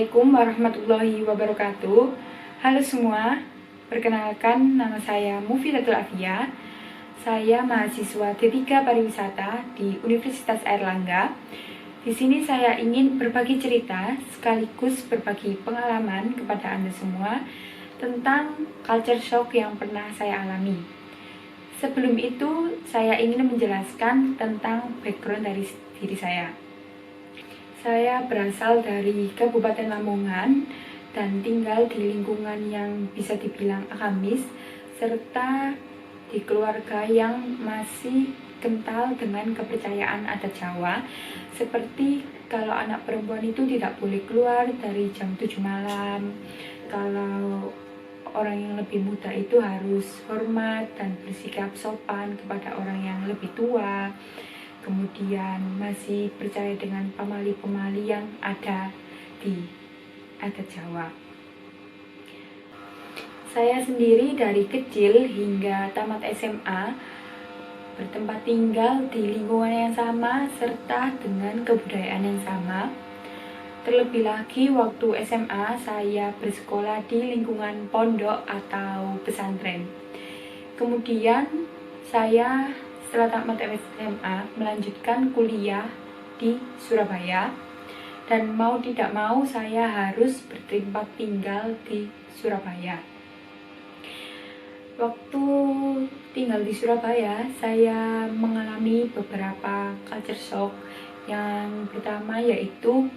Assalamualaikum warahmatullahi wabarakatuh. Halo semua, perkenalkan nama saya Mufidatul Afia. Saya mahasiswa D3 Pariwisata di Universitas Airlangga. Di sini saya ingin berbagi cerita sekaligus berbagi pengalaman kepada Anda semua tentang culture shock yang pernah saya alami. Sebelum itu, saya ingin menjelaskan tentang background dari diri saya. Saya berasal dari Kabupaten Lamongan dan tinggal di lingkungan yang bisa dibilang agamis serta di keluarga yang masih kental dengan kepercayaan adat Jawa, seperti kalau anak perempuan itu tidak boleh keluar dari jam 7 malam, kalau orang yang lebih muda itu harus hormat dan bersikap sopan kepada orang yang lebih tua. Kemudian masih percaya dengan pamali-pemali yang ada di adat Jawa. Saya sendiri dari kecil hingga tamat SMA bertempat tinggal di lingkungan yang sama serta dengan kebudayaan yang sama. Terlebih lagi waktu SMA saya bersekolah di lingkungan pondok atau pesantren. Kemudian saya setelah tamat SMA melanjutkan kuliah di Surabaya, dan mau tidak mau saya harus bertempat tinggal di Surabaya. Waktu tinggal di Surabaya saya mengalami beberapa culture shock. Yang pertama yaitu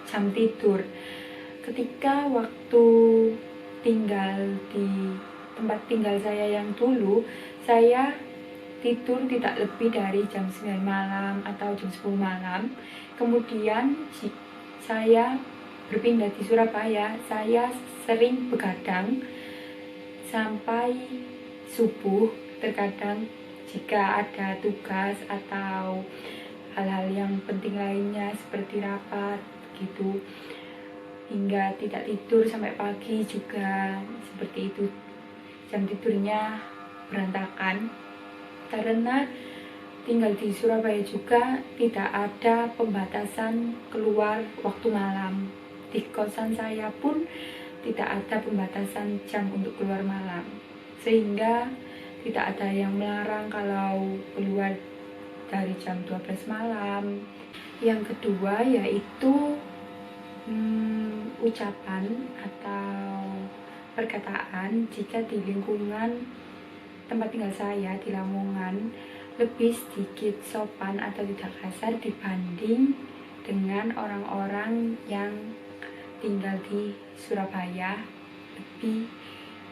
jam tidur. Ketika waktu tinggal di tempat tinggal saya yang dulu, saya tidur tidak lebih dari jam 9 malam atau jam 10 malam. Kemudian saya berpindah di Surabaya, saya sering begadang sampai subuh. Terkadang jika ada tugas atau hal-hal yang penting lainnya seperti rapat gitu, hingga tidak tidur sampai pagi juga seperti itu. Jam tidurnya berantakan karena tinggal di Surabaya juga tidak ada pembatasan keluar waktu malam. Di kosan saya pun tidak ada pembatasan jam untuk keluar malam, sehingga tidak ada yang melarang kalau keluar dari jam 12 malam. Yang kedua yaitu ucapan atau perkataan jika di lingkungan tempat tinggal saya di Lamongan lebih sedikit sopan atau tidak kasar dibanding dengan orang-orang yang tinggal di Surabaya.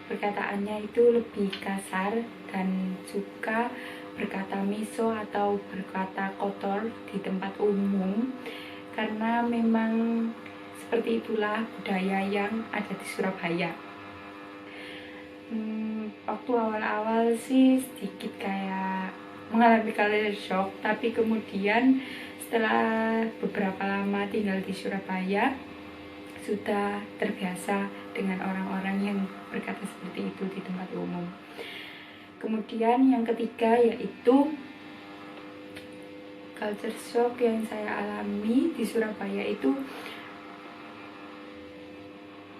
Perkataannya itu lebih kasar dan suka berkata miso atau berkata kotor di tempat umum, karena memang seperti itulah budaya yang ada di Surabaya. Waktu awal-awal sih sedikit kayak mengalami culture shock, tapi kemudian setelah beberapa lama tinggal di Surabaya sudah terbiasa dengan orang-orang yang berkata seperti itu di tempat umum. Kemudian yang ketiga yaitu culture shock yang saya alami di Surabaya itu,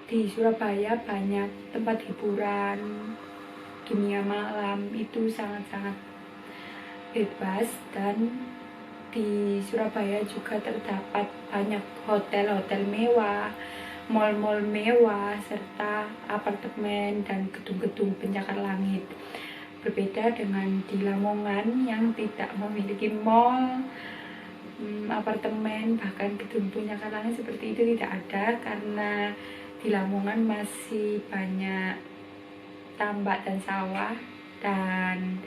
di Surabaya banyak tempat hiburan, dunia malam itu sangat-sangat bebas, dan di Surabaya juga terdapat banyak hotel-hotel mewah, mal-mal mewah, serta apartemen dan gedung-gedung pencakar langit. Berbeda dengan di Lamongan yang tidak memiliki mal, apartemen, bahkan gedung pencakar langit seperti itu tidak ada, karena di Lamongan masih banyak tambak dan sawah, dan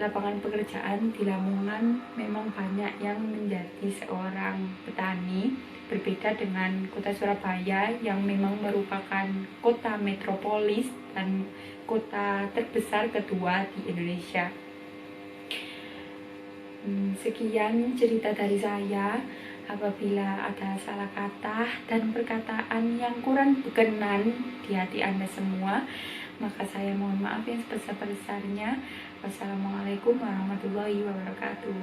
lapangan pekerjaan di Lamongan memang banyak yang menjadi seorang petani. Berbeda dengan kota Surabaya yang memang merupakan kota metropolis dan kota terbesar kedua di Indonesia. Sekian cerita dari saya. Apabila ada salah kata dan perkataan yang kurang berkenan di hati Anda semua, maka saya mohon maaf yang sebesar-besarnya. Wassalamualaikum warahmatullahi wabarakatuh.